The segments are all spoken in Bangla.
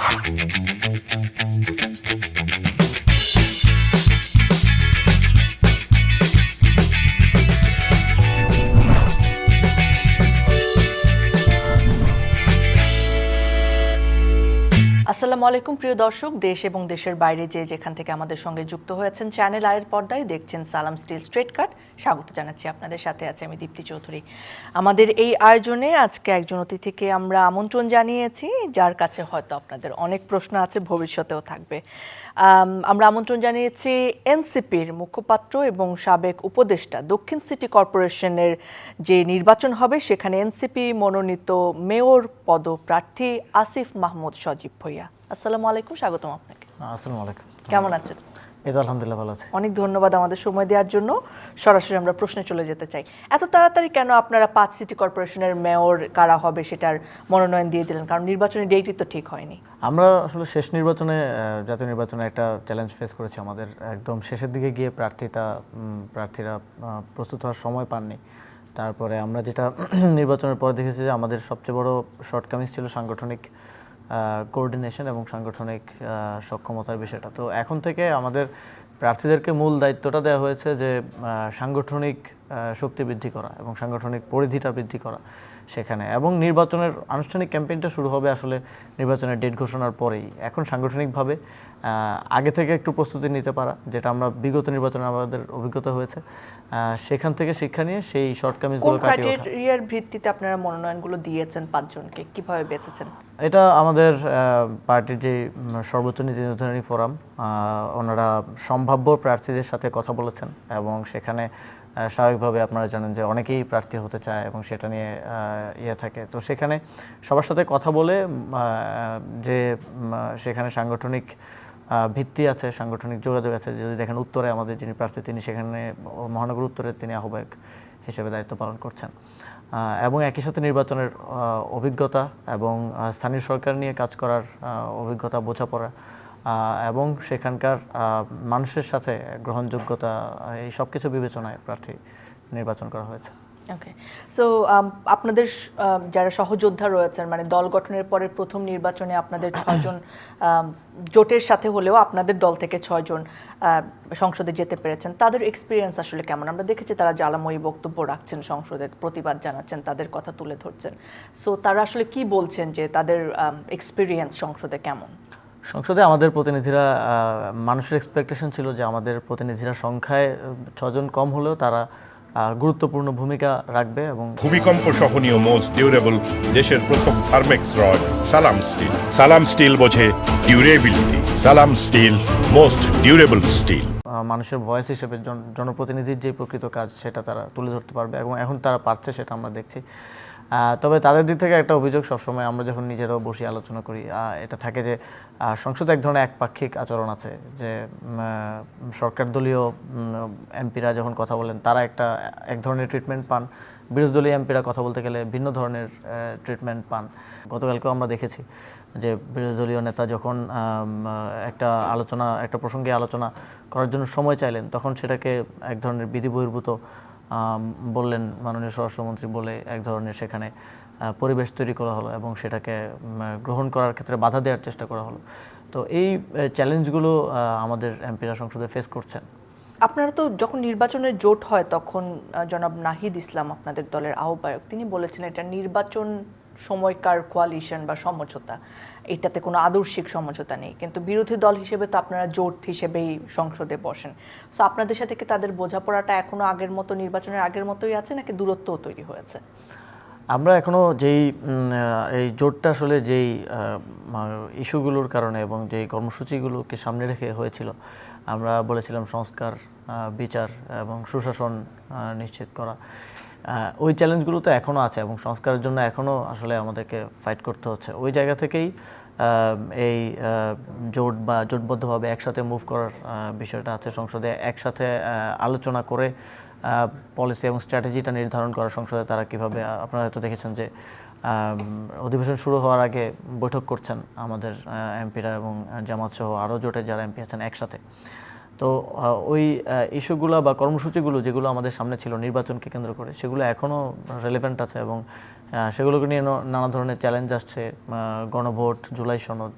আসসালামু আলাইকুম প্রিয় দর্শক, দেশ এবং দেশের বাইরে যে যেখান থেকে আমাদের সঙ্গে যুক্ত হয়েছেন চ্যানেল আয়ের পর্দায় দেখছেন সালাম স্টিল স্ট্রেট কাট। স্বাগত জানাচ্ছি, আপনাদের সাথে আছে আমি দীপ্তি চৌধুরী। আমাদের এই আয়োজনে আজকে একজন অতিথিকে আমরা আমন্ত্রণ জানিয়েছি, যার কাছে হয়তো আপনাদের অনেক প্রশ্ন আছে, ভবিষ্যতেও থাকবে। আমরা আমন্ত্রণ জানিয়েছি এনসিপির মুখপাত্র এবং সাবেক উপদেষ্টা, দক্ষিণ সিটি কর্পোরেশনের যে নির্বাচন হবে সেখানে এনসিপি মনোনীত মেয়র পদপ্রার্থী আসিফ মাহমুদ সজীব ভূঁইয়া। আসসালামু আলাইকুম, স্বাগতম আপনাকে। আসসালামু আলাইকুম। কেমন আছেন? এই তো আলহামদুলিল্লাহ ভালো আছি। অনেক ধন্যবাদ আমাদের সময় দেওয়ার জন্য। সরাসরি আমরা প্রশ্নে চলে যেতে চাই। এত তাড়াতাড়ি কেন আপনারা 5 সিটি কর্পোরেশনের মেয়র কারা হবে সেটার মনোনয়ন দিয়ে দিলেন? কারণ নির্বাচনের ডেটই তো ঠিক হয়নি। আমরা আসলে শেষ নির্বাচনে, জাতীয় নির্বাচনে একটা চ্যালেঞ্জ ফেস করেছি। আমাদের একদম শেষের দিকে গিয়ে প্রার্থীরা প্রস্তুত হওয়ার সময় পাননি। তারপরে আমরা যেটা নির্বাচনের পরে দেখেছি যে আমাদের সবচেয়ে বড় শর্টকামিংস ছিল সাংগঠনিক কোঅর্ডিনেশন এবং সাংগঠনিক সক্ষমতার বিষয়টা। তো এখন থেকে আমাদের প্রার্থীদেরকে মূল দায়িত্বটা দেওয়া হয়েছে যে সাংগঠনিক শক্তি বৃদ্ধি করা এবং সাংগঠনিক পরিধিটা বৃদ্ধি করা সেখানে, এবং নির্বাচনের আনুষ্ঠানিক ক্যাম্পেইনটা শুরু হবে আসলে নির্বাচনের ডেট ঘোষণার পরেই। এখন সাংগঠনিকভাবে আগে থেকে একটু প্রস্তুতি নিতে পারা, যেটা আমরা বিগত নির্বাচনে আমাদের অভিজ্ঞতা হয়েছে, সেখান থেকে শিক্ষা নিয়ে সেই শর্টকামিংসগুলো কাটিয়ে ওঠা। কোন ক্রাইটেরিয়ার ভিত্তিতে আপনারা মনোনয়নগুলো দিয়েছেন 5 জনকে, কিভাবে বেছেছেন? এটা আমাদের পার্টির যে সর্বোচ্চ নীতি নির্ধারণী ফোরাম, ওনারা সম্ভাব্য প্রার্থীদের সাথে কথা বলেছেন এবং সেখানে স্বাভাবিকভাবে আপনারা জানেন যে অনেকেই প্রার্থী হতে চায় এবং সেটা নিয়ে থাকে। তো সেখানে সবার সাথে কথা বলে যে সেখানে সাংগঠনিক ভিত্তি আছে, সাংগঠনিক যোগাযোগ আছে। যদি দেখেন উত্তরে আমাদের যিনি প্রার্থী, তিনি সেখানে মহানগর উত্তরের তিনি আহ্বায়ক হিসেবে দায়িত্ব পালন করছেন, এবং একই সাথে নির্বাচনের অভিজ্ঞতা এবং স্থানীয় সরকার নিয়ে কাজ করার অভিজ্ঞতা, বোঝাপড়া এবং সেখানকার মানুষের সাথে গ্রহণযোগ্যতা, এই সব কিছু বিবেচনায় প্রার্থী নির্বাচন করা হয়েছে। ওকে, সো আপনাদের যারা সহযোদ্ধা রয়েছেন, মানে দল গঠনের পরে প্রথম নির্বাচনে আপনাদের 6 জন জোটের সাথে হলেও আপনাদের দল থেকে 6 জন সংসদে যেতে পেরেছেন, তাদের এক্সপিরিয়েন্স আসলে কেমন? আমরা দেখেছি তারা জ্বালাময়ী বক্তব্য রাখছেন, সংসদে প্রতিবাদ জানাচ্ছেন, তাদের কথা তুলে ধরছেন। সো তারা আসলে কি বলছেন যে তাদের এক্সপিরিয়েন্স সংসদে কেমন? সংসদে আমাদের প্রতিনিধিরা, মানুষের এক্সপেকটেশন ছিল যে আমাদের প্রতিনিধিরা সংখ্যায় 6 জন কম হলেও তারা গুরুত্বপূর্ণ ভূমিকা রাখবে এবং ভূমিকম্প সহনীয় মোস্ট ডিউরেবল দেশের প্রথম থার্মেক্স রড সালাম স্টিল। সালাম স্টিল বোঝে ডিউরেবিলিটি। সালাম স্টিল মোস্ট ডিউরেবল স্টিল। মানুষের ভয়েস হিসেবে জনপ্রতিনিধির যে প্রকৃত কাজ সেটা তারা তুলে ধরতে পারবে এবং এখন তারা পারছে, সেটা আমরা দেখছি। তবে তাদের দিক থেকে একটা অভিযোগ সবসময়, আমরা যখন নিজেরাও বসে আলোচনা করি, এটা থাকে যে সংসদে এক ধরনের একপাক্ষিক আচরণ আছে, যে সরকার দলীয় এমপিরা যখন কথা বলেন তারা এক ধরনের ট্রিটমেন্ট পান, বিরোধী দলীয় এমপিরা কথা বলতে গেলে ভিন্ন ধরনের ট্রিটমেন্ট পান। গতকালকেও আমরা দেখেছি যে বিরোধী দলীয় নেতা যখন একটা প্রসঙ্গে আলোচনা করার জন্য সময় চাইলেন, তখন সেটাকে এক ধরনের বিধি বহির্ভূত বললেন মাননীয় স্বরাষ্ট্রমন্ত্রী বলে এক ধরনের সেখানে পরিবেশ তৈরি করা হলো এবং সেটাকে গ্রহণ করার ক্ষেত্রে বাধা দেওয়ার চেষ্টা করা হলো। তো এই চ্যালেঞ্জগুলো আমাদের এমপিরা সংসদে ফেস করছেন। আপনারা তো যখন নির্বাচনের জোট হয় তখন জনাব নাহিদ ইসলাম, আপনাদের দলের আহ্বায়ক, তিনি বলেছেন এটা নির্বাচন সময়কার কোয়ালিশন বা সমঝোতা, এটাতে কোনো আদর্শিক সমঝোতা নেই। কিন্তু বিরোধী দল হিসেবে তো আপনারা জোট হিসেবেই সংসদে বসেন। সো আপনাদের সাথে কি তাদের বোঝাপড়াটা এখনো আগের মতো, নির্বাচনের আগের মতোই আছে, নাকি দূরত্বও তৈরি হয়েছে? আমরা এখনও এই জোটটা আসলে যেই ইস্যুগুলোর কারণে এবং যেই কর্মসূচিগুলোকে সামনে রেখে হয়েছিল, আমরা বলেছিলাম সংস্কার, বিচার এবং সুশাসন নিশ্চিত করা। ওই চ্যালেঞ্জগুলো তো এখনও আছে এবং সংস্কারের জন্য এখনও আসলে আমাদেরকে ফাইট করতে হচ্ছে। ওই জায়গা থেকেই এই জোট বা জোটবদ্ধভাবে একসাথে মুভ করার বিষয়টা আছে। সংসদে একসাথে আলোচনা করে পলিসি এবং স্ট্র্যাটেজিটা নির্ধারণ করা, সংসদে তারা কীভাবে, আপনারা হয়তো দেখেছেন যে অধিবেশন শুরু হওয়ার আগে বৈঠক করছেন আমাদের এমপিরা এবং জামাত সহ আরও জোটের যারা এমপি আছেন একসাথে। তো ওই ইস্যুগুলো বা কর্মসূচিগুলো যেগুলো আমাদের সামনে ছিল নির্বাচনকে কেন্দ্র করে, সেগুলো এখনও রেলেভেন্ট আছে এবং সেগুলোকে নিয়ে নানা ধরনের চ্যালেঞ্জ আসছে, গণভোট, জুলাই সনদ।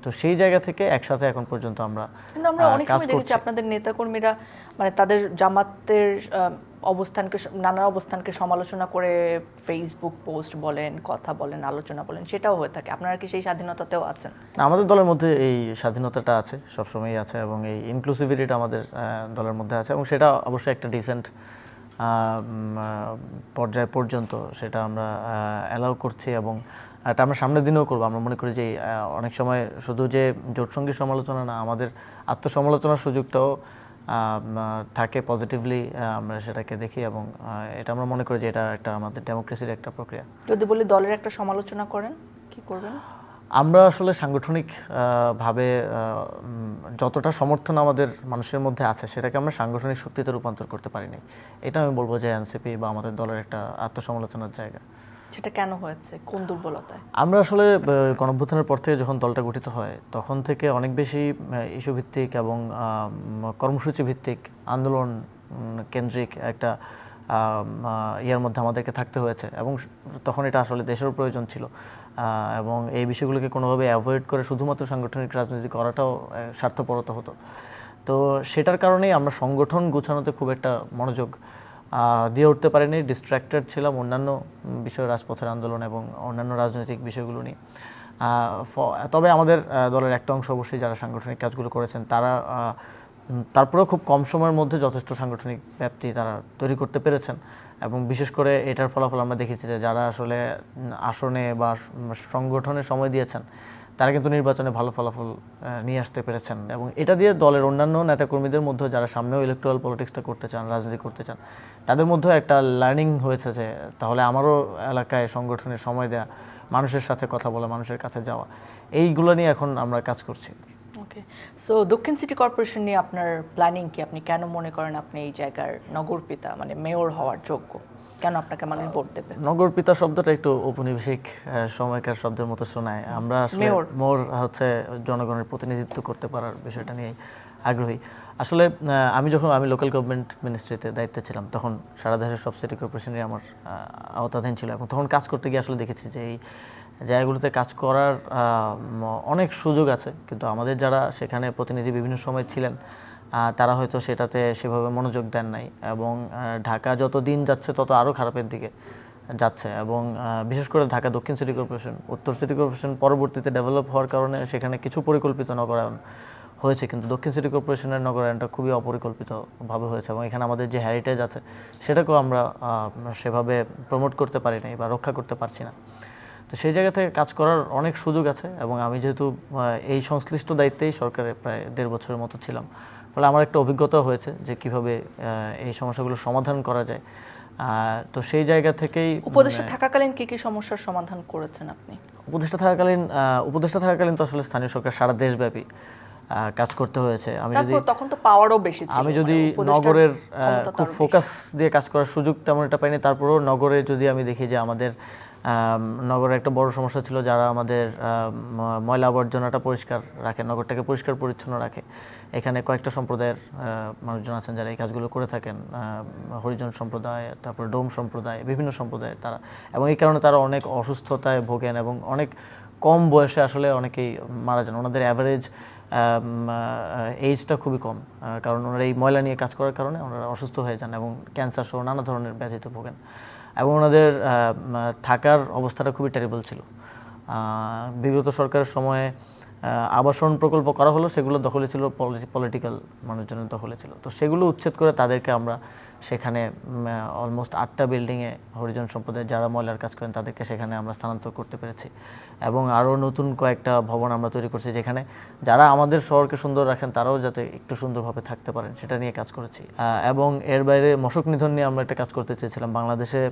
তো সেই জায়গা থেকে একসাথে এখন পর্যন্ত আমরা কিন্তু আমরা অনেক কাজ সময় দেখেছি করছি। আপনাদের নেতাকর্মীরা মানে তাদের জামাতের নানা অবস্থানকে সমালোচনা করে ফেসবুক পোস্ট বলেন, কথা বলেন, আলোচনা বলেন, সেটাও হয়ে থাকে। আপনারা কি সেই স্বাধীনতাতেও আছেন? না, আমাদের দলের মধ্যে এই স্বাধীনতাটা আছে, সবসময়ই আছে, এবং এই ইনক্লুসিভিটিটা আমাদের দলের মধ্যে আছে, এবং সেটা অবশ্যই একটা ডিসেন্ট পর্যায় পর্যন্ত সেটা আমরা অ্যালাউ করছি, এবং এটা আমরা সামনের দিনেও করবো। আমরা মনে করি যে অনেক সময় শুধু যে জোটসঙ্গীর সমালোচনা না, আমাদের আত্মসমালোচনার সুযোগটাও থাকে পজিটিভলি, আমরা সেটাকে দেখি, এবং এটা আমরা মনে করি যে এটা একটা আমাদের ডেমোক্রেসির একটা প্রক্রিয়া। যদি বলি দলের একটা সমালোচনা করেন, কি করবেন? আমরা আসলে সাংগঠনিক ভাবে যতটা সমর্থন আমাদের মানুষের মধ্যে আছে সেটাকে আমরা সাংগঠনিক শক্তিতে রূপান্তর করতে পারিনি। এটা আমি বলবো যে এনসিপি বা আমাদের দলের একটা আত্মসমালোচনার জায়গা। সেটা কেন হয়েছে, কোন দুর্বলতায়? আমরা আসলে গণঅভ্যুত্থানের পর থেকে যখন দলটা গঠিত হয় তখন থেকে অনেক বেশি ইস্যু ভিত্তিক এবং কর্মসূচি ভিত্তিক আন্দোলন কেন্দ্রিক একটা ইয়ার মধ্যে আমাদেরকে থাকতে হয়েছে, এবং তখন এটা আসলে দেশের প্রয়োজন ছিল, এবং এই বিষয়গুলোকে কোনোভাবে অ্যাভয়েড করে শুধুমাত্র সাংগঠনিক রাজনীতি করাটাও স্বার্থপরতা হতো। তো সেটার কারণেই আমরা সংগঠন গোছানোতে খুব একটা মনোযোগ দিয়ে উঠতে পারিনি, ডিস্ট্র্যাক্টেড ছিলাম অন্যান্য বিষয়, রাজপথের আন্দোলন এবং অন্যান্য রাজনৈতিক বিষয়গুলো নিয়ে। তবে আমাদের দলের একটা অংশ অবশ্যই যারা সাংগঠনিক কাজগুলো করেছেন তারা তারপরেও খুব কম সময়ের মধ্যে যথেষ্ট সাংগঠনিক ব্যাপ্তি তারা তৈরি করতে পেরেছেন, এবং বিশেষ করে এটার ফলাফল আমরা দেখেছি যে যারা আসলে আসনে বা সংগঠনে সময় দিয়েছেন তারা কিন্তু নির্বাচনে ভালো ফলাফল নিয়ে আসতে পেরেছেন, এবং এটা দিয়ে দলের অন্যান্য নেতাকর্মীদের মধ্যে যারা সামনেও ইলেকট্রাল পলিটিক্সটা করতে চান, রাজনীতি করতে চান, তাদের মধ্যেও একটা লার্নিং হয়েছে যে তাহলে আমারও এলাকায় সংগঠনের সময় দেওয়া, মানুষের সাথে কথা বলা, মানুষের কাছে যাওয়া, এইগুলো নিয়ে এখন আমরা কাজ করছি। ওকে, সো দক্ষিণ সিটি কর্পোরেশন নিয়ে আপনার প্ল্যানিং কি? আপনি কেন মনে করেন আপনি এই জায়গার নগরপিতা, মানে মেয়র হওয়ার যোগ্য? কেন আপনাকে মানুষ ভোট দেবে? নগরপিতা শব্দটা একটু ঔপনিবেশিক সময়কার শব্দের মতো শোনায়। আমরা আসলে মোর হচ্ছে জনগণের প্রতিনিধিত্ব করতে পারার বিষয়টা নিয়ে আগ্রহী। আসলে আমি লোকাল গভর্নমেন্ট মিনিস্ট্রিতে দায়িত্বে ছিলাম, তখন সারা দেশের সব সিটি কর্পোরেশনই আমার আওতাধীন ছিল, এবং তখন কাজ করতে গিয়ে আসলে দেখেছি যে এই জায়গাগুলোতে কাজ করার অনেক সুযোগ আছে, কিন্তু আমাদের যারা সেখানে প্রতিনিধি বিভিন্ন সময় ছিলেন তারা হয়তো সেটাতে সেভাবে মনোযোগ দেন নাই, এবং ঢাকা যত দিন যাচ্ছে তত আরও খারাপের দিকে যাচ্ছে, এবং বিশেষ করে ঢাকা দক্ষিণ সিটি কর্পোরেশন, উত্তর সিটি কর্পোরেশন পরবর্তীতে ডেভেলপ হওয়ার কারণে সেখানে কিছু পরিকল্পিত নগরায়ন হয়েছে, কিন্তু দক্ষিণ সিটি কর্পোরেশনের নগরায়নটা খুবই অপরিকল্পিতভাবে হয়েছে, এবং এখানে আমাদের যে হেরিটেজ আছে সেটাকেও আমরা সেভাবে প্রমোট করতে পারি নাই বা রক্ষা করতে পারছি না। তো সেই জায়গা থেকে কাজ করার অনেক সুযোগ আছে, এবং আমি যেহেতু এই সংশ্লিষ্ট দায়িত্বেই সরকারে প্রায় 1.5 বছরের মতো ছিলাম, ফলে আমার একটা অভিজ্ঞতা হয়েছে যে কিভাবে এই সমস্যাগুলো সমাধান করা যায়। তো সেই জায়গা থেকেই উপদেষ্টা থাকাকালীন কি কি সমস্যার সমাধান করেছেন আপনি? উপদেষ্টা থাকাকালীন তো আসলে স্থানীয় সরকার সারা দেশব্যাপী কাজ করতে হয়েছে। তখন তো পাওয়ারও বেশি ছিল, আমি যদি নগরের খুব ফোকাস দিয়ে কাজ করার সুযোগ তেমন একটা পাইনি, তারপরেও নগরে যদি আমি দেখি যে আমাদের নগরের একটা বড় সমস্যা ছিল, যারা আমাদের ময়লা আবর্জনাটা পরিষ্কার রাখে, নগরটাকে পরিষ্কার পরিচ্ছন্ন রাখে, এখানে কয়েকটা সম্প্রদায়ের মানুষজন আছেন যারা এই কাজগুলো করে থাকেন, হরিজন সম্প্রদায়, তারপর ডোম সম্প্রদায়, বিভিন্ন সম্প্রদায়ের তারা, এবং এই কারণে তারা অনেক অসুস্থতায় ভোগেন, এবং অনেক কম বয়সে আসলে অনেকেই মারা যান। ওনাদের অ্যাভারেজ এইজটা খুবই কম, কারণ ওনারা এই ময়লা নিয়ে কাজ করার কারণে ওনারা অসুস্থ হয়ে যান এবং ক্যান্সার সহ নানা ধরনের ব্যাধিতে ভোগেন, এবং ওনাদের থাকার অবস্থাটা খুবই টেরিবল ছিল। বিগত সরকারের সময়ে আবাসন প্রকল্প করা হলো, সেগুলো দখলে ছিল পলিটিক্যাল মানুষজনের দখলে ছিল, তো সেগুলো উচ্ছেদ করে তাদেরকে আমরা সেখানে অলমোস্ট 8টা বিল্ডিংয়ে হরিজন সম্প্রদায়ের যারা ময়লার কাজ করেন তাদেরকে সেখানে আমরা স্থানান্তর করতে পেরেছি, এবং আরও নতুন কয়েকটা ভবন আমরা তৈরি করছি যেখানে যারা আমাদের শহরকে সুন্দর রাখেন তারাও যাতে একটু সুন্দরভাবে থাকতে পারেন সেটা নিয়ে কাজ করেছি। এবং এর বাইরে মশক নিধন নিয়ে আমরা একটা কাজ করতে চেয়েছিলাম। বাংলাদেশে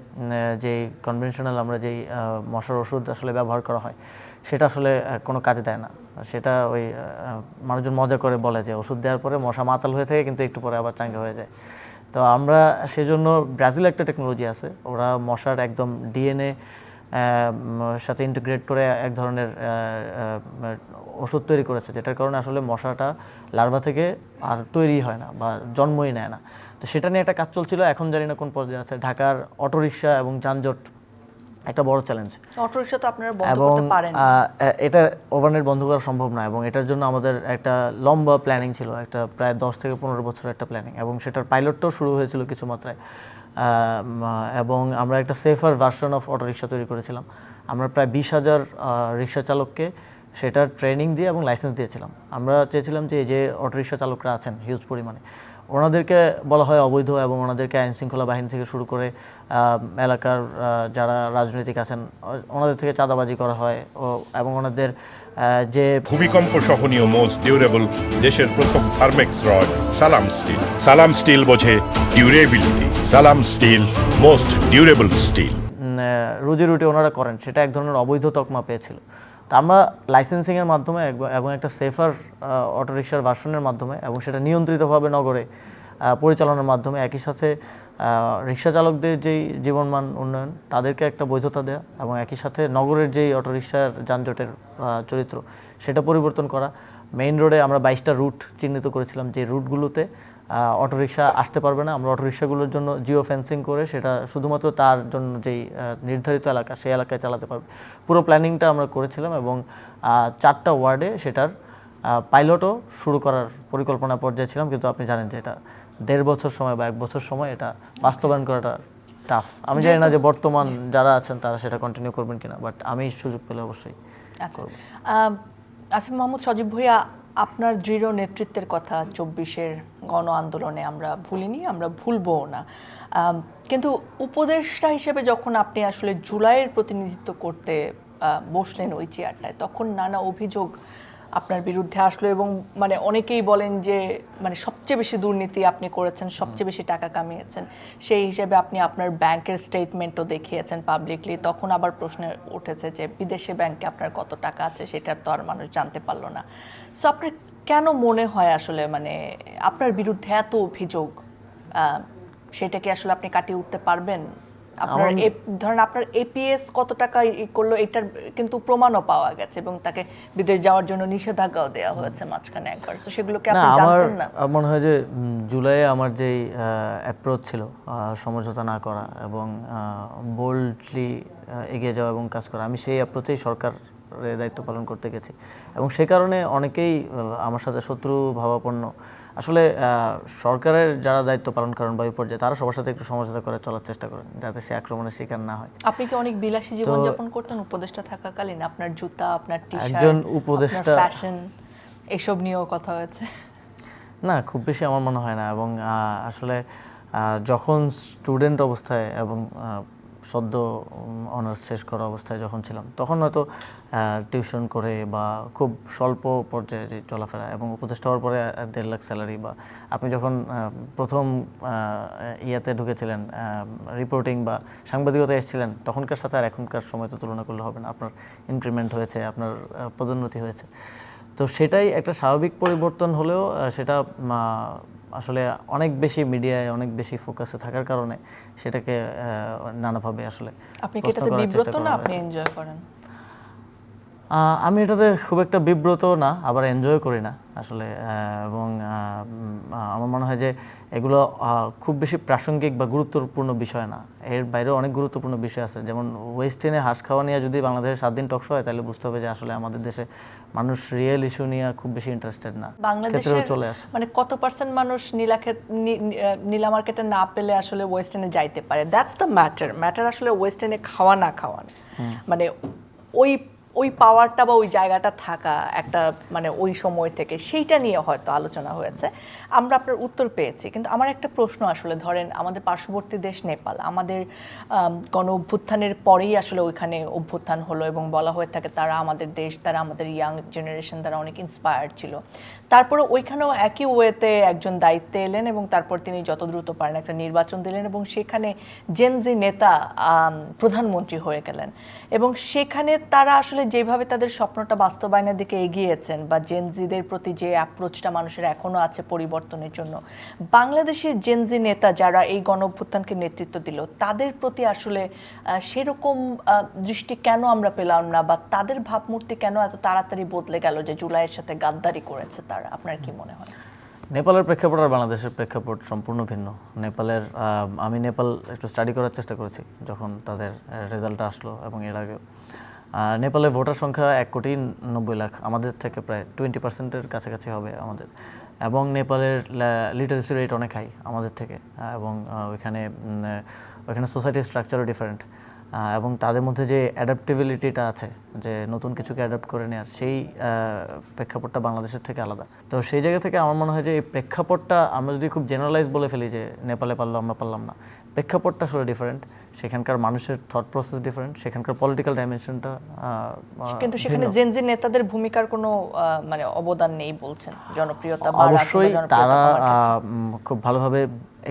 যেই কনভেনশনাল আমরা যেই মশার ওষুধ আসলে ব্যবহার করা হয় সেটা আসলে কোনো কাজে দেয় না, সেটা ওই মানুষজন মজা করে বলে যে ওষুধ দেওয়ার পরে মশা মাতাল হয়ে থাকে কিন্তু একটু পরে আবার চাঙ্গা হয়ে যায়। তো আমরা সেজন্য ব্রাজিলে একটা টেকনোলজি আছে, ওরা মশার একদম ডিএনএ সাথে ইন্টিগ্রেট করে এক ধরনের ওষুধ তৈরি করেছে, যেটার কারণে আসলে মশাটা লার্ভা থেকে আর তৈরি হয় না বা জন্মই নেয় না। তো সেটা নিয়ে একটা কাজ চলছিল, এখন জানি না কোন পর্যায়ে আছে। ঢাকার অটোরিকশা এবং যানজট একটা বড় চ্যালেঞ্জ। অটোরিকশা তো আপনারা বন্ধ এবং করতে পারেন এটা ওভারনাইট বন্ধ করা সম্ভব না, এবং এটার জন্য আমাদের একটা লম্বা প্ল্যানিং ছিল, একটা প্রায় 10 থেকে 15 বছরের একটা প্ল্যানিং, এবং সেটার পাইলটটাও শুরু হয়েছিল কিছু মাত্রায়। এবং আমরা একটা সেফার ভার্সন অফ অটোরিকশা তৈরি করেছিলাম। আমরা প্রায় 20,000 রিক্সা চালককে সেটার ট্রেনিং দিয়ে এবং লাইসেন্স দিয়েছিলাম। আমরা চেয়েছিলাম যে অটোরিকশা চালকরা আছেন হিউজ পরিমাণে, ওনাদেরকে বলা হয় অবৈধ, এবং ওনাদেরকে আইনশৃঙ্খলা বাহিনী থেকে শুরু করে এলাকার যারা রাজনৈতিক আছেন ওনাদের থেকে চাঁদাবাজি করা হয়, এবং ওনাদের যে ভূমিকম্প সহনীয় মোস্ট ডিউরেবল দেশের প্রথম থার্মেক্স রড সালাম স্টিল। সালাম স্টিল বোঝে ডিউরেবিলিটি। সালাম স্টিল মোস্ট ডিউরেবল স্টিল। রুজি রুটি ওনারা করেন, সেটা এক ধরনের অবৈধ তকমা পেয়েছিল। তো আমরা লাইসেন্সিংয়ের মাধ্যমে এবং একটা সেফার অটোরিকশার ভার্সনের মাধ্যমে, এবং সেটা নিয়ন্ত্রিতভাবে নগরে পরিচালনার মাধ্যমে, একই সাথে রিক্সা চালকদের যেই জীবনমান উন্নয়ন, তাদেরকে একটা বৈধতা দেওয়া, এবং একই সাথে নগরের যেই অটোরিকশার যানজটের চরিত্র সেটা পরিবর্তন করা। মেইন রোডে আমরা 22টা রুট চিহ্নিত করেছিলাম, যে রুটগুলোতে অটোরিকশা আসতে পারবে না। আমরা অটোরিকশাগুলোর জন্য জিও ফেন্সিং করে সেটা শুধুমাত্র তার জন্য যেই নির্ধারিত এলাকা সেই এলাকায় চালাতে পারবে। পুরো প্ল্যানিংটা আমরা করেছিলাম, এবং 4টা ওয়ার্ডে সেটার পাইলটও শুরু করার পরিকল্পনা পর্যায়ে ছিলাম। কিন্তু আপনি জানেন যে এটা 1.5 বছর সময় বা 1 বছর সময় এটা বাস্তবায়ন করাটা টাফ। আমি জানি না যে বর্তমান যারা আছেন তারা সেটা কন্টিনিউ করবেন কিনা, বাট আমি সুযোগ পেলে অবশ্যই করব। আসিফ মাহমুদ সজীব ভূঁইয়া, আপনার দৃঢ় নেতৃত্বের কথা 24-এর গণ আন্দোলনে আমরা ভুলিনি, আমরা ভুলবও না। কিন্তু উপদেষ্টা হিসেবে যখন আপনি আসলে জুলাইয়ের প্রতিনিধিত্ব করতে বসলেন ওই চেয়ারটায়, তখন নানা অভিযোগ আপনার বিরুদ্ধে আসলো, এবং মানে অনেকেই বলেন যে মানে সবচেয়ে বেশি দুর্নীতি আপনি করেছেন, সবচেয়ে বেশি টাকা কামিয়েছেন। সেই হিসেবে আপনি আপনার ব্যাংকের স্টেটমেন্টও দেখিয়েছেন পাবলিকলি। তখন আবার প্রশ্ন উঠেছে যে বিদেশে ব্যাংকে আপনার কত টাকা আছে সেটা তো আর মানুষ জানতে পারলো না। সো আপনার কেন মনে হয় আসলে মানে আপনার বিরুদ্ধে এত অভিযোগ, সেটাকে আসলে আপনি কাটিয়ে উঠতে পারবেন? আপনার ধরেন আপনার এপিএস কত টাকা করলো এটার কিন্তু প্রমাণও পাওয়া গেছে, এবং তাকে বিদেশ যাওয়ার জন্য নিষেধাজ্ঞাও দেওয়া হয়েছে মাঝখানে একবার। তো সেগুলোকে আপনি জানতেন না? আমার মনে হয় যে জুলাইয়ে আমার যেই অ্যাপ্রোচ ছিল সমঝোতা না করা এবং বোল্ডলি এগিয়ে যাওয়া এবং কাজ করা, আমি সেই অ্যাপ্রোচেই সরকারের দায়িত্ব পালন করতে গেছি, এবং সে কারণে অনেকেই আমার সাথে শত্রু ভাবাপন্ন। আসলে সরকারের যারা দায়িত্ব পালন করেন বা ওই পর্যায়ে, তারা সবার সাথে একটু সমঝোতা করে চলার চেষ্টা করেন যাতে সে আক্রমণের শিকার না হয়। আপনি কি অনেক বিলাসী জীবনযাপন করতেন উপদেষ্টা থাকাকালীন? আপনার জুতা, আপনার টি-শার্ট, একজন উপদেষ্টা, ফ্যাশন, এসব নিয়েও কথা হয়েছে? না, খুব বেশি আমার মনে হয় না। এবং আসলে যখন স্টুডেন্ট অবস্থায় এবং সদ্য অনার্স শেষ করা অবস্থায় যখন ছিলাম, তখন হয়তো টিউশন করে বা খুব স্বল্প পর্যায়ে যে চলাফেরা, এবং উপদেষ্টা হওয়ার পরে 1.5 লাখ স্যালারি, বা আপনি যখন প্রথম ইয়াতে ঢুকেছিলেন রিপোর্টিং বা সাংবাদিকতা এসেছিলেন, তখনকার সাথে আর এখনকার সময় তো তুলনা করলে হবে না। আপনার ইনক্রিমেন্ট হয়েছে, আপনার পদোন্নতি হয়েছে, তো সেটাই একটা স্বাভাবিক পরিবর্তন হলেও সেটা আসলে অনেক বেশি মিডিয়ায় অনেক বেশি ফোকাসে থাকার কারণে সেটাকে নানাভাবে আসলে আপনি কি এটাতে বিব্রত না, আপনি এনজয় করেন? আমি এটাতে খুব একটা বিব্রত না, আবার এনজয় করি না আসলে। এবং আমার মনে হয় যে এগুলো খুব বেশি প্রাসঙ্গিক বা গুরুত্বপূর্ণ বিষয় না। এর বাইরেও অনেক গুরুত্বপূর্ণ বিষয় আছে, যেমন ওয়েস্টার্নে হাঁস খাওয়া নিয়ে যদি বাংলাদেশে 7 দিন টকশো হয়, তাহলে বুঝতে হবে যে আসলে আমাদের দেশে মানুষ রিয়েল ইস্যু নিয়ে খুব বেশি ইন্টারেস্টেড না। বাংলাদেশে চলে আসে মানে কত পার্সেন্ট মানুষ নীলা মার্কেটে না পেলে আসলে ওয়েস্টার্নে যাইতে পারে? দ্যাটস দ্য ম্যাটার আসলে ওয়েস্টার্নে খাওয়া না খাওয়া, মানে ওই পাওয়ারটা বা ওই জায়গাটা থাকা একটা মানে ওই সময় থেকে, সেইটা নিয়ে হয়তো আলোচনা হয়েছে। আমরা আপনার উত্তর পেয়েছি, কিন্তু আমার একটা প্রশ্ন আসলে, ধরেন আমাদের পার্শ্ববর্তী দেশ নেপাল, আমাদের গণ অভ্যুত্থানের পরেই আসলে ওইখানে অভ্যুত্থান হলো, এবং বলা হয়ে থাকে তারা আমাদের দেশ, তারা আমাদের ইয়াং জেনারেশন দ্বারা অনেক ইন্সপায়ার্ড ছিল। তারপরে ওইখানেও একই ওয়েতে একজন দায়িত্বে এলেন, এবং তারপর তিনি যত দ্রুত পারেন একটা নির্বাচন দিলেন, এবং সেখানে জেনজি নেতা প্রধানমন্ত্রী হয়ে গেলেন। এবং সেখানে তারা আসলে যেভাবে তাদের স্বপ্নটা বাস্তবায়নের দিকে এগিয়েছেন, বা জেনজিদের প্রতি যে অ্যাপ্রোচটা মানুষের এখনো আছে পরিবর্তনের জন্য, বাংলাদেশের জেনজি নেতা যারা এই গণ অভ্যুত্থানকে নেতৃত্ব দিল, তাদের প্রতি আসলে সেরকম দৃষ্টি কেন আমরা পেলাম না, বা তাদের ভাবমূর্তি কেন এত তাড়াতাড়ি বদলে গেল যে জুলাইয়ের সাথে গাদ্দারি করেছে তারা? আপনার কি মনে হয়? নেপালের প্রেক্ষাপট আর বাংলাদেশের প্রেক্ষাপট সম্পূর্ণ ভিন্ন। নেপালের আমি নেপাল একটু স্টাডি করার চেষ্টা করেছি যখন তাদের রেজাল্টটা আসলো, এবং এর আগে নেপালের ভোটার সংখ্যা 1,90,00,000, আমাদের থেকে প্রায় 20%-এর কাছাকাছি হবে আমাদের। এবং নেপালের লিটারেসি রেট অনেক হাই আমাদের থেকে, এবং ওইখানে সোসাইটির স্ট্রাকচারও ডিফারেন্ট, এবং তাদের মধ্যে যে অ্যাডাপ্টেবিলিটিটা আছে, যে নতুন কিছুকে অ্যাডাপ্ট করে নেওয়ার, সেই প্রেক্ষাপটটা বাংলাদেশের থেকে আলাদা। তো সেই জায়গা থেকে আমার মনে হয় যে এই প্রেক্ষাপটটা আমরা যদি খুব জেনারেলাইজ বলে ফেলি যে নেপালে পারলো আমরা পারলাম না, প্রেক্ষাপটটা আসলে ডিফারেন্ট, সেখানকার মানুষের থট প্রসেস ডিফারেন্ট, সেখানকার পলিটিক্যাল ডাইমেনশনটা কিন্তু সেখানে জেনজি নেতাদের ভূমিকার কোনো মানে অবদান নেই বলছেন জনপ্রিয়তা বা অবশ্যই রাজনৈতিক তারা জনপ্রিয়তা কমার খুব ভালোভাবে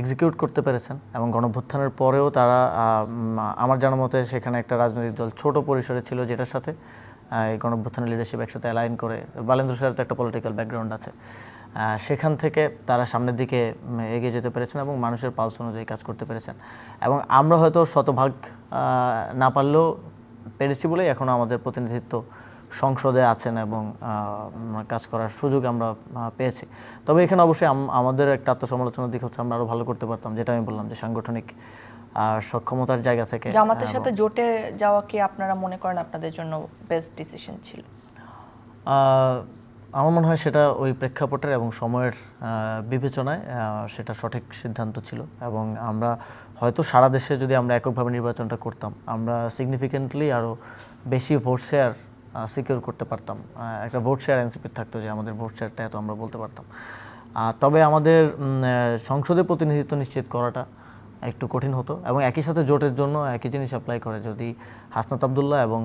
এক্সিকিউট করতে পেরেছেন, এবং গণঅভ্যুত্থানের পরেও তারা আমার জানার মতে সেখানে একটা রাজনৈতিক দল ছোট পরিসরে ছিল, যেটার সাথে এই গণঅভ্যুত্থানের লিডারশিপ একসাথে অ্যালাইন করে, বালেন্দ্র স্যারের তো একটা পলিটিক্যাল ব্যাকগ্রাউন্ড আছে, সেখান থেকে তারা সামনের দিকে এগিয়ে যেতে পেরেছেন এবং মানুষের পালস অনুযায়ী কাজ করতে পেরেছেন। এবং আমরা হয়তো শতভাগ না পারলেও পেরেছি বলেই এখনও আমাদের প্রতিনিধিত্ব সংসদে আছেন এবং কাজ করার সুযোগ আমরা পেয়েছি। তবে এখানে অবশ্যই আমাদের একটা আত্মসমালোচনার দিক হচ্ছে আমরা আরও ভালো করতে পারতাম, যেটা আমি বললাম যে সাংগঠনিক সক্ষমতার জায়গা থেকে। জামাতের সাথে জোটে যাওয়া কি আপনারা মনে করেন আপনাদের জন্য বেস্ট ডিসিশন ছিল? আমার মনে হয় সেটা ওই প্রেক্ষাপটের এবং সময়ের বিবেচনায় সেটা সঠিক সিদ্ধান্ত ছিল, এবং আমরা হয়তো সারা দেশে যদি আমরা এককভাবে নির্বাচনটা করতাম, আমরা সিগনিফিকেন্টলি আরও বেশি ভোট শেয়ার সিকিউর করতে পারতাম। একটা ভোট শেয়ার এনসিপির থাকতো, যে আমাদের ভোট শেয়ারটা এত আমরা বলতে পারতাম। তবে আমাদের সংসদে প্রতিনিধিত্ব নিশ্চিত করাটা একটু কঠিন হতো, এবং একই সাথে জোটের জন্য একই জিনিস অ্যাপ্লাই করে। যদি হাসনাত আবদুল্লাহ এবং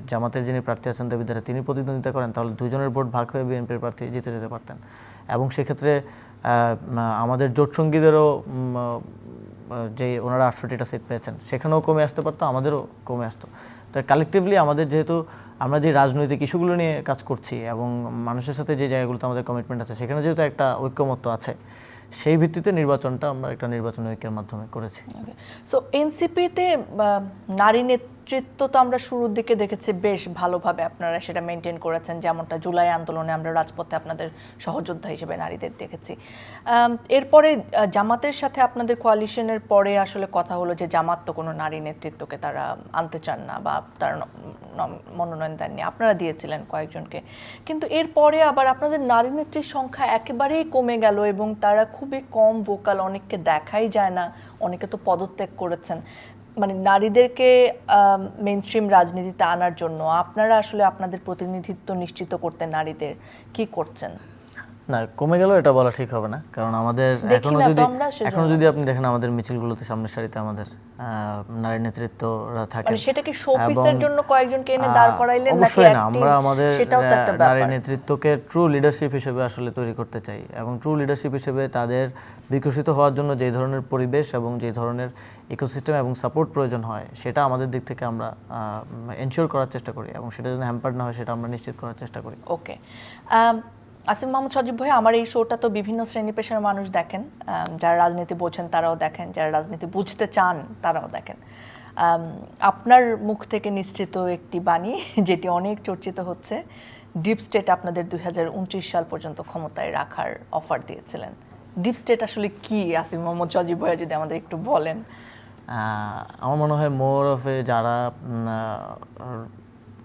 জামাতের যিনি প্রার্থী আছেন দেবিদ্বারা, তিনি প্রতিদ্বন্দ্বিতা করেন, তাহলে দুজনের ভোট ভাগ হয়ে বিএনপির প্রার্থী জিতে যেতে পারতেন, এবং সেক্ষেত্রে আমাদের জোটসঙ্গীদেরও যে ওনারা 68টা সিট পেয়েছেন সেখানেও কমে আসতে পারতো, আমাদেরও কমে আসতো। তো কালেকটিভলি আমাদের যেহেতু আমরা যে রাজনৈতিক ইস্যুগুলো নিয়ে কাজ করছি এবং মানুষের সাথে যে জায়গাগুলোতে আমাদের কমিটমেন্ট আছে, সেখানে যেহেতু একটা ঐক্যমত্য আছে, সেই ভিত্তিতে নির্বাচনটা আমরা একটা নির্বাচন ঐক্যের মাধ্যমে করেছি। সো এনসিপিতে নারী নেতৃত্ব তো আমরা শুরুর দিকে দেখেছি বেশ ভালোভাবে আপনারা সেটা মেনটেন করেছেন, যেমনটা জুলাই আন্দোলনে আমরা রাজপথে আপনাদের সহযোদ্ধা হিসেবে নারীদের দেখেছি। এরপরে জামাতের সাথে আপনাদের কোয়ালিশনের পরে আসলে কথা হলো যে জামাত তো কোনো নারী নেতৃত্বকে তারা আনতে চান না, বা তারা মনোনয়ন দেননি, আপনারা দিয়েছিলেন কয়েকজনকে। কিন্তু এরপরে আবার আপনাদের নারী নেত্রীর সংখ্যা একেবারেই কমে গেল, এবং তারা খুবই কম ভোকাল, অনেককে দেখাই যায় না, অনেকে তো পদত্যাগ করেছেন। মানে নারীদেরকে মেইনস্ট্রিম রাজনীতিতে আনার জন্য আপনারা আসলে আপনাদের প্রতিনিধিত্ব নিশ্চিত করতে নারীদের কি করছেন? না, কমে গেল এটা বলা ঠিক হবে না, কারণ আমাদের এখনো যদি আপনি দেখেন আমাদের মিছিলগুলোতে সামনের সারিতে আমাদের নারী নেতৃত্বরা থাকে। মানে সেটা কি শোপিসের জন্য কয়েকজনকে এনে দাঁড় করাইলেন নাকি? অবশ্যই না, আমরা আমাদের সেটাও তো একটা ব্যাপার। নারী নেতৃত্বকে ট্রু লিডারশিপ হিসেবে আসলে তৈরি করতে চাই, এবং ট্রু লিডারশিপ হিসেবে তাদের বিকশিত হওয়ার জন্য যে ধরনের পরিবেশ এবং যে ধরনের ইকোসিস্টেম এবং সাপোর্ট প্রয়োজন হয়, সেটা আমাদের দিক থেকে আমরা এনশিওর করার চেষ্টা করি, এবং সেটা যেন হ্যাম্পার না হয় সেটা আমরা নিশ্চিত করার চেষ্টা করি। ওকে, আসিফ মাহমুদ সজীব ভাই, আমার এই শোটা তো বিভিন্ন শ্রেণী পেশার মানুষ দেখেন, যারা রাজনীতি বোঝেন তারাও দেখেন, যারা রাজনীতি বুঝতে চান তারাও দেখেন। আপনার মুখ থেকে নিশ্চিত একটি বাণী যেটি অনেক চর্চিত হচ্ছে, ডিপ স্টেট আপনাদের 2029 সাল পর্যন্ত ক্ষমতায় রাখার অফার দিয়েছিলেন। ডিপ স্টেট আসলে কি, আসিফ মাহমুদ সজীব ভাই যদি আমাদের একটু বলেন। আমার মনে হয় মোর অফ যারা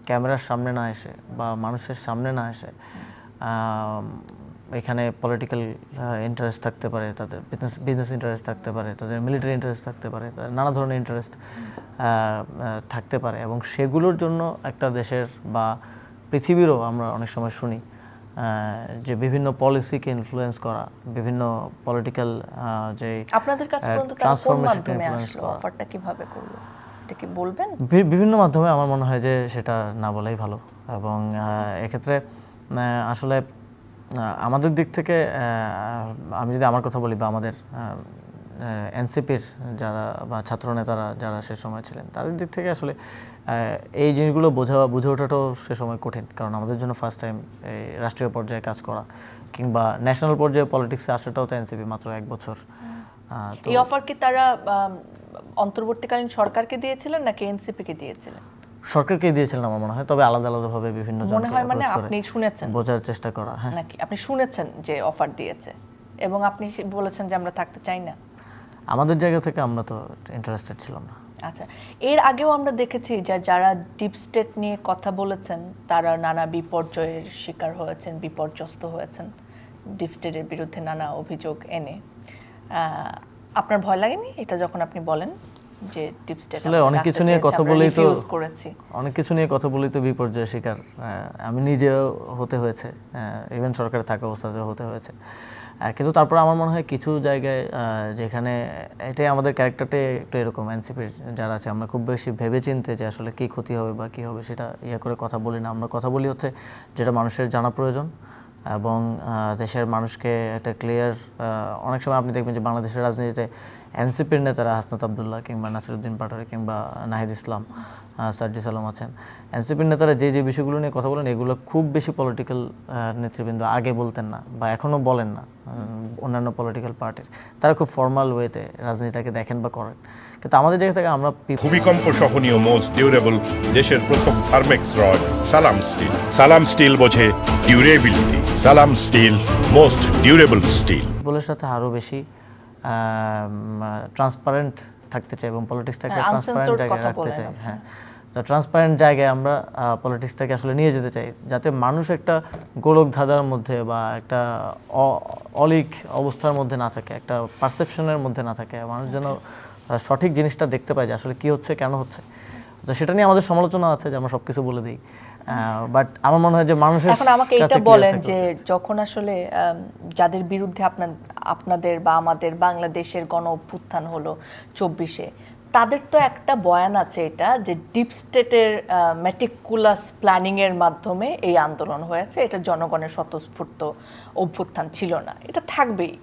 ক্যামেরার সামনে না এসে বা মানুষের সামনে না এসে, এখানে পলিটিক্যাল ইন্টারেস্ট থাকতে পারে, তাদের বিজনেস ইন্টারেস্ট থাকতে পারে, তাদের মিলিটারি ইন্টারেস্ট থাকতে পারে, তাদের নানা ধরনের ইন্টারেস্ট থাকতে পারে, এবং সেগুলোর জন্য একটা দেশের বা পৃথিবীরও আমরা অনেক সময় শুনি যে বিভিন্ন পলিসিকে ইনফ্লুয়েন্স করা, বিভিন্ন পলিটিক্যাল যে আপনাদের কাছে পর্যন্ত তারা কোন মাধ্যমে আসলো, অফারটা কিভাবে করলো এটা কি বলবেন? বিভিন্ন মাধ্যমে। আমার মনে হয় যে সেটা না বলাই ভালো, এবং এক্ষেত্রে আসলে আমাদের দিক থেকে আমি যদি আমার কথা বলি, বা আমাদের এনসিপির যারা বা ছাত্রনেতারা যারা সে সময় ছিলেন, তাদের দিক থেকে আসলে এই জিনিসগুলো বুঝে ওঠাটাও সে সময় কঠিন, কারণ আমাদের জন্য ফার্স্ট টাইম এই রাষ্ট্রীয় পর্যায়ে কাজ করা কিংবা ন্যাশনাল পর্যায়ে পলিটিক্সে আসাটাও তো এনসিপি মাত্র 1 বছর। এই অফার কি তারা অন্তর্বর্তীকালীন সরকারকে দিয়েছিলেন নাকি এনসিপিকে দিয়েছিলেন? সরকারকেই দিয়েছিলেন আমার মনে হয়, তবে আলাদা আলাদাভাবে বিভিন্ন মনে হয় মানে আপনি শুনেছেন বোঝার চেষ্টা করা। হ্যাঁ, নাকি আপনি শুনেছেন যে অফার দিয়েছে এবং আপনি বলেছেন যে আমরা থাকতে চাই না? আমাদের জায়গা থেকে আমরা তো ইন্টারেস্টেড ছিলাম না। আচ্ছা, এর আগেও আমরা দেখেছি যে যারা ডিপ স্টেট নিয়ে কথা বলেছেন তারা নানা বিপর্যয়ের শিকার হয়েছেন, বিপর্যস্ত হয়েছেন ডিপ স্টেটের বিরুদ্ধে নানা অভিযোগ এনে। আপনার ভয় লাগেনি এটা যখন আপনি বলেন যে ডিপ স্টেট আসলে অনেক কিছু নিয়ে কথা বলেই তো করেছি, অনেক কিছু নিয়ে কথা বলেই তো বিপর্যয়ের শিকার আমি নিজেও হতে হয়েছে, ইভেন সরকারে থাকা অবস্থাতেও হতে হয়েছে। কিন্তু তারপর আমার মনে হয় কিছু জায়গায় যেখানে এটাই আমাদের ক্যারেক্টারটা একটু এরকম, এনসিপির যারা আছে আমরা খুব বেশি ভেবে চিনতে যে আসলে কী ক্ষতি হবে বা কী হবে সেটা করে কথা বলি না। আমরা কথা বলি হচ্ছে যেটা মানুষের জানা প্রয়োজন এবং দেশের মানুষকে একটা ক্লিয়ার, অনেক সময় আপনি দেখবেন যে বাংলাদেশের রাজনীতিতে এনসিপির নেতারা হাসনাত আবদুল্লাহ কিংবা নাসিরউদ্দিন পাটোয়ারি কিংবা নাহিদ ইসলাম, সার্জিস আলম আছেন, এনসিপির নেতারা যে বিষয়গুলো নিয়ে কথা বলেন এগুলো খুব বেশি পলিটিক্যাল নেতৃবৃন্দ আগে বলতেন না বা এখনও বলেন না। অন্যান্য পলিটিক্যাল পার্টির তারা খুব ফর্মাল ওয়েতে রাজনীতিটাকে দেখেন বা করেন, কিন্তু আমাদের জায়গা থেকে আমরা ভূমিকম্প সহনীয় মোস্ট ডিউরেবল দেশের প্রথম থার্মেক্স রড সালাম স্টিল। সালাম স্টিল বোঝে ডিউরেবিলিটি। সালাম স্টিল মোস্ট ডিউরেবল স্টিল। ফুটবলের সাথে আরও বেশি ট্রান্সপারেন্ট থাকতে চাই এবং পলিটিক্সটাকে ট্রান্সপারেন্ট জায়গায় রাখতে চাই। হ্যাঁ, তো ট্রান্সপারেন্ট জায়গায় আমরা পলিটিক্সটাকে আসলে নিয়ে যেতে চাই, যাতে মানুষ একটা গোলক ধাঁধার মধ্যে বা একটা অলিক অবস্থার মধ্যে না থাকে, একটা পারসেপশনের মধ্যে না থাকে। মানুষ যেন সঠিক জিনিসটা দেখতে পায় যে আসলে কী হচ্ছে, কেন হচ্ছে। তো সেটা নিয়ে আমাদের সমালোচনা আছে যে আমরা সব কিছু বলে দিই, বাট আমার মনে হয় যে মানুষের এখন আমাকে এটা বলেন যে যখন আসলে যাদের বিরুদ্ধে আপনাদের বা আমাদের বাংলাদেশের গণ অভ্যুত্থান হলো 24-এ, তাদের তো একটা বয়ান আছে এটা যে ডিপ স্টেটের মেটিকুলাস প্ল্যানিং এর মাধ্যমে এই আন্দোলন হয়েছে, এটা জনগণের স্বতঃস্ফূর্ত অভ্যুত্থান ছিল না, এটা থাকবেই।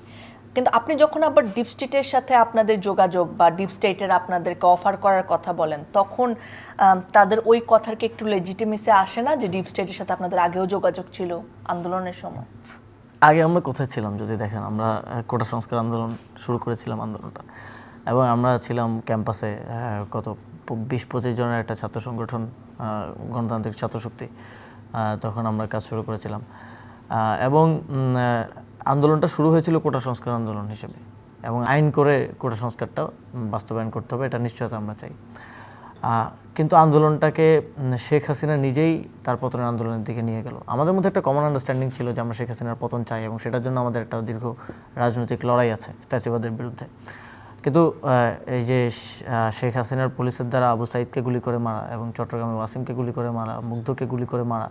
কিন্তু আপনি যখন আবার ডিপ স্টেটের সাথে আপনাদের যোগাযোগ বা ডিপ স্টেটের আপনাদেরকে অফার করার কথা বলেন, তখন তাদের ওই কথার কি একটু লেজিটিমেসি আসে না যে ডিপ স্টেটের সাথে আপনাদের আগেও যোগাযোগ ছিল আন্দোলনের সময়? আগে আমরা কোথায় ছিলাম যদি দেখেন, আমরা কোটা সংস্কার আন্দোলন শুরু করেছিলাম আন্দোলনটা, এবং আমরা ছিলাম ক্যাম্পাসে কত 20-25 জনের একটা ছাত্র সংগঠন, গণতান্ত্রিক ছাত্রশক্তি, তখন আমরা কাজ শুরু করেছিলাম। এবং আন্দোলনটা শুরু হয়েছিল কোটা সংস্কার আন্দোলন হিসেবে, এবং আইন করে কোটা সংস্কারটা বাস্তবায়ন করতে হবে, এটা নিশ্চয়তা আমরা চাই। কিন্তু আন্দোলনটাকে শেখ হাসিনা নিজেই তার পতনের আন্দোলনের দিকে নিয়ে গেল। আমাদের মধ্যে একটা কমন আন্ডারস্ট্যান্ডিং ছিল যে আমরা শেখ হাসিনার পতন চাই এবং সেটার জন্য আমাদের একটা দীর্ঘ রাজনৈতিক লড়াই আছে ফ্যাসিবাদের বিরুদ্ধে। কিন্তু এই যে শেখ হাসিনার পুলিশের দ্বারা আবু সাইদকে গুলি করে মারা এবং চট্টগ্রামে ওয়াসিমকে গুলি করে মারা, মুগ্ধকে গুলি করে মারা,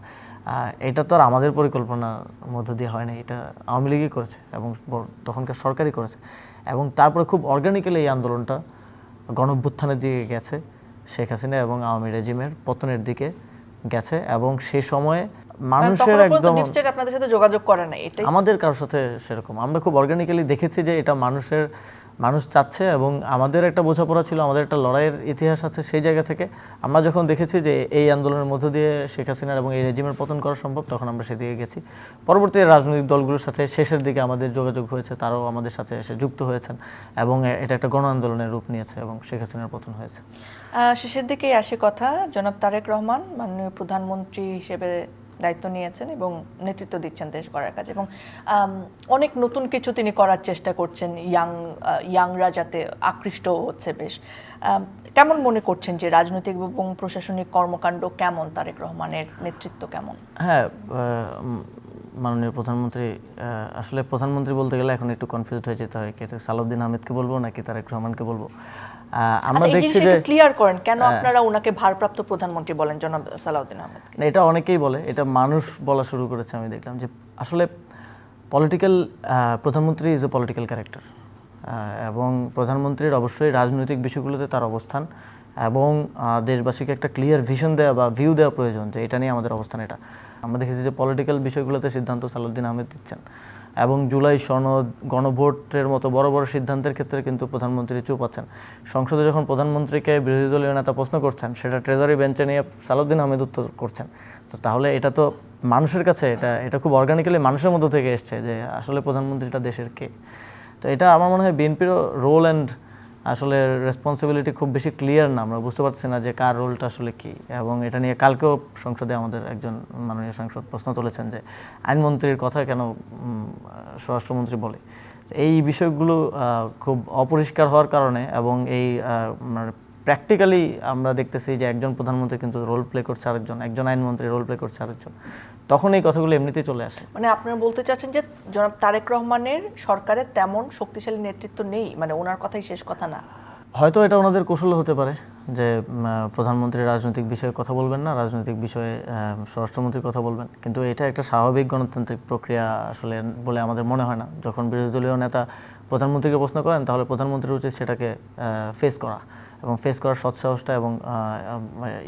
এটা তো আর আমাদের পরিকল্পনার মধ্য দিয়ে হয় না, এটা আওয়ামী লীগই করেছে এবং তখনকার সরকারই করেছে। এবং তারপরে খুব অর্গানিক্যালি এই আন্দোলনটা গণঅভ্যুত্থানের দিকে গেছে, শেখ হাসিনা এবং আওয়ামী রেজিমের পতনের দিকে গেছে। এবং সেই সময়ে মানুষের একদম আপনাদের সাথে যোগাযোগ করে না, এটাই আমাদের কারোর সাথে সেরকম, আমরা খুব অর্গানিক্যালি দেখেছি যে এটা মানুষ চাচ্ছে এবং আমাদের একটা বোঝাপড়া ছিল, আমাদের একটা লড়াইয়ের ইতিহাস আছে। সেই জায়গা থেকে আমরা যখন দেখেছি যে এই আন্দোলনের মধ্য দিয়ে শেখ হাসিনার এবং এই রেজিমের পতন করা সম্ভব, তখন আমরা সেদিকে গেছি। পরবর্তী রাজনৈতিক দলগুলোর সাথে শেষের দিকে আমাদের যোগাযোগ হয়েছে, তারাও আমাদের সাথে এসে যুক্ত হয়েছেন এবং এটা একটা গণ আন্দোলনের রূপ নিয়েছে এবং শেখ হাসিনার পতন হয়েছে। শেষের দিকেই আসে কথা, জনাব তারেক রহমান মাননীয় প্রধানমন্ত্রী হিসেবে দায়িত্ব নিয়েছেন এবং নেতৃত্ব দিচ্ছেন দেশ গড়ার কাজে, এবং অনেক নতুন কিছু তিনি করার চেষ্টা করছেন, ইয়াংরা যাতে আকৃষ্ট হচ্ছে বেশ। কেমন মনে করছেন যে রাজনৈতিক এবং প্রশাসনিক কর্মকাণ্ড কেমন, তারেক রহমানের নেতৃত্ব কেমন? হ্যাঁ, মাননীয় প্রধানমন্ত্রী, আসলে প্রধানমন্ত্রী বলতে গেলে এখন একটু কনফিউজড হয়ে যেতে হয়, এটা সালাউদ্দিন আহমেদকে বলবো নাকি তারেক রহমানকে বলবো। আমরা দেখছি যে ক্লিয়ার করেন কেন আপনারা ওনাকে ভারপ্রাপ্ত প্রধানমন্ত্রী বলেন জনাব সালাউদ্দিন আহমেদ? না, এটা অনেকেই বলে, এটা মানুষ বলা শুরু করেছে। আমি দেখলাম যে আসলে পলিটিক্যাল প্রধানমন্ত্রী ইজ এ পলিটিক্যাল ক্যারেক্টার, এবং প্রধানমন্ত্রীর অবশ্যই রাজনৈতিক বিষয়গুলোতে তার অবস্থান এবং দেশবাসীকে একটা ক্লিয়ার ভিশন দেওয়া বা ভিউ দেওয়া প্রয়োজন যে এটা নিয়ে আমাদের অবস্থান। এটা আমরা দেখেছি যে পলিটিক্যাল বিষয়গুলোতে সিদ্ধান্ত সালাউদ্দিন আহমেদ দিচ্ছেন, এবং জুলাই সনদ, গণভোটের মতো বড় বড় সিদ্ধান্তের ক্ষেত্রে কিন্তু প্রধানমন্ত্রী চুপ আছেন। সংসদে যখন প্রধানমন্ত্রীকে বিরোধী দলীয় নেতা প্রশ্ন করছেন, সেটা ট্রেজারি বেঞ্চে নিয়ে সালাউদ্দিন আহমেদ উত্তর করছেন। তো তাহলে এটা তো মানুষের কাছে এটা খুব অর্গানিক্যালি মানুষের মধ্য থেকে এসছে যে আসলে প্রধানমন্ত্রীটা দেশের কে। তো এটা আমার মনে হয় বিএনপিরও রোল অ্যান্ড আসলে রেসপন্সিবিলিটি খুব বেশি ক্লিয়ার না, আমরা বুঝতে পারছি না যে কার রোলটা আসলে কি। এবং এটা নিয়ে কালকেও সংসদে আমাদের একজন মাননীয় সাংসদ প্রশ্ন তুলেছেন যে আইনমন্ত্রীর কথা কেন স্বরাষ্ট্রমন্ত্রী বলে। এই বিষয়গুলো খুব অপরিষ্কার হওয়ার কারণে এবং এই মানে প্র্যাকটিক্যালি আমরা দেখতেছি যে একজন প্রধানমন্ত্রী কিন্তু রোল প্লে করছে আরেকজন, একজন আইনমন্ত্রী রোল প্লে করছে আরেকজন, তখন এই কথাগুলো এমনিতেই চলে আসে। মানে আপনারা বলতে চাচ্ছেন যে জনাব তারেক রহমানের সরকারের তেমন শক্তিশালী নেতৃত্ব নেই, মানে ওনার কথাই শেষ কথা না? হয়তো এটা ওনাদের কৌশল হতে পারে যে প্রধানমন্ত্রী রাজনৈতিক বিষয়ে কথা বলবেন না, রাজনৈতিক বিষয়ে স্বরাষ্ট্রমন্ত্রীর কথা বলবেন, কিন্তু এটা একটা স্বাভাবিক গণতান্ত্রিক প্রক্রিয়া আসলে বলে আমাদের মনে হয় না। যখন বিরোধী দলীয় নেতা প্রধানমন্ত্রীকে প্রশ্ন করেন তাহলে প্রধানমন্ত্রীর উচিত সেটাকে ফেস করা এবং ফেস করার সৎসাহসটা এবং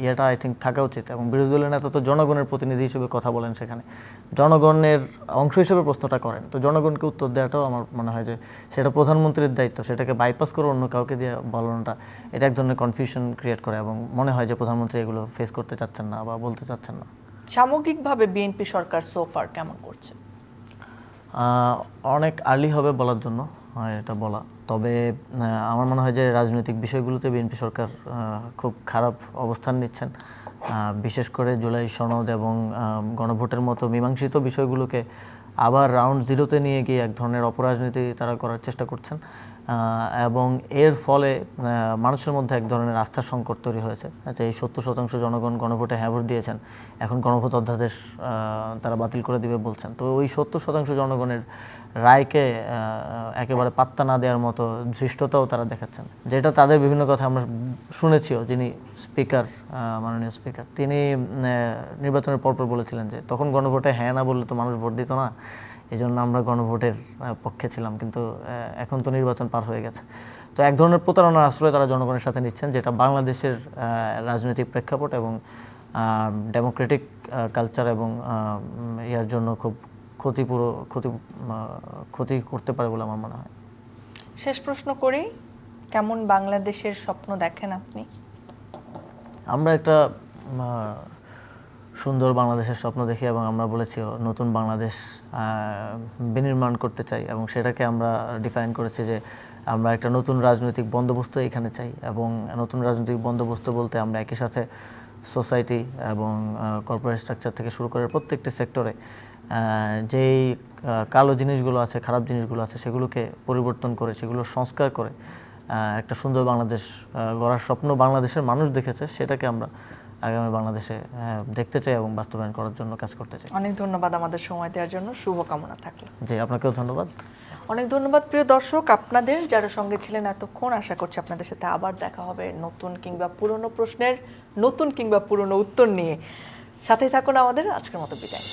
ইয়েটা আই থিঙ্ক থাকা উচিত। এবং বিরোধী দলীয় নেতা তো জনগণের প্রতিনিধি হিসেবে কথা বলেন, সেখানে জনগণের অংশ হিসেবে প্রশ্নটা করেন, তো জনগণকে উত্তর দেওয়াটাও আমার মনে হয় যে সেটা প্রধানমন্ত্রীর দায়িত্ব। সেটাকে বাইপাস করে অন্য কাউকে দিয়ে বলানোটা এটা এক ধরনের কনফিউশন ক্রিয়েট করে এবং মনে হয় যে প্রধানমন্ত্রী এগুলো ফেস করতে চাচ্ছেন না বা বলতে চাচ্ছেন না। সামগ্রিকভাবে বিএনপি সরকার সোফার কেমন করছে? অনেক আর্লি হবে বলার জন্য এটা বলা, তবে আমার মনে হয় যে রাজনৈতিক বিষয়গুলোতে বিএনপি সরকার খুব খারাপ অবস্থান নিচ্ছেন। বিশেষ করে জুলাই সনদ এবং গণভোটের মতো মীমাংসিত বিষয়গুলোকে আবার রাউন্ড জিরোতে নিয়ে গিয়ে এক ধরনের অপরাজনীতি তারা করার চেষ্টা করছেন এবং এর ফলে মানুষের মধ্যে এক ধরনের আস্থার সংকট তৈরি হয়েছে। আচ্ছা, এই 70% জনগণ গণভোটে হ্যাঁ ভোট দিয়েছেন, এখন গণভোট অধ্যাদেশ তারা বাতিল করে দিবে বলছেন। তো ওই 70% জনগণের রায়কে একেবারে পাত্তা না দেওয়ার মতো ধৃষ্টতাও তারা দেখাচ্ছেন, যেটা তাদের বিভিন্ন কথা আমরা শুনেছিও। যিনি স্পিকার, মাননীয় স্পিকার, তিনি নির্বাচনের পরপর বলেছিলেন যে তখন গণভোটে হ্যাঁ না বললে তো মানুষ ভোট দিত না, এই জন্য আমরা গণভোটের পক্ষে ছিলাম, কিন্তু এখন তো নির্বাচন পার হয়ে গেছে। তো এক ধরনের প্রতারণার আশ্রয় তারা জনগণের সাথে নিচ্ছেন, যেটা বাংলাদেশের রাজনৈতিক প্রেক্ষাপট এবং ডেমোক্রেটিক কালচার এবং ইয়ার জন্য খুব ক্ষতি করতে পারে বলে আমার মনে হয়। শেষ প্রশ্ন করি, কেমন বাংলাদেশের স্বপ্ন দেখেন আপনি? আমরা একটা সুন্দর বাংলাদেশের স্বপ্ন দেখি এবং আমরা বলেছি নতুন বাংলাদেশ বিনির্মাণ করতে চাই এবং সেটাকে আমরা ডিফাইন করেছি যে আমরা একটা নতুন রাজনৈতিক বন্দোবস্ত এখানে চাই। এবং নতুন রাজনৈতিক বন্দোবস্ত বলতে আমরা একই সাথে সোসাইটি এবং কর্পোরেট স্ট্রাকচার থেকে শুরু করে প্রত্যেকটি সেক্টরে যেই কালো জিনিসগুলো আছে, খারাপ জিনিসগুলো আছে, সেগুলোকে পরিবর্তন করে, সেগুলো সংস্কার করে একটা সুন্দর বাংলাদেশ গড়ার স্বপ্ন বাংলাদেশের মানুষ দেখেছে, সেটাকে আমরা আগামী বাংলাদেশে দেখতে চাই এবং বাস্তবায়ন করার জন্য কাজ করতে চাই। অনেক ধন্যবাদ আমাদের সময় দেওয়ার জন্য, শুভকামনা থাকলো। জি, আপনাকেও ধন্যবাদ। অনেক ধন্যবাদ প্রিয় দর্শক, আপনাদের যারা সঙ্গে ছিলেন এতক্ষণ। আশা করছি আপনাদের সাথে আবার দেখা হবে নতুন কিংবা পুরনো প্রশ্নের নতুন কিংবা পুরনো উত্তর নিয়ে। সাথেই থাকুন আমাদের। আজকের মতো বিদায়।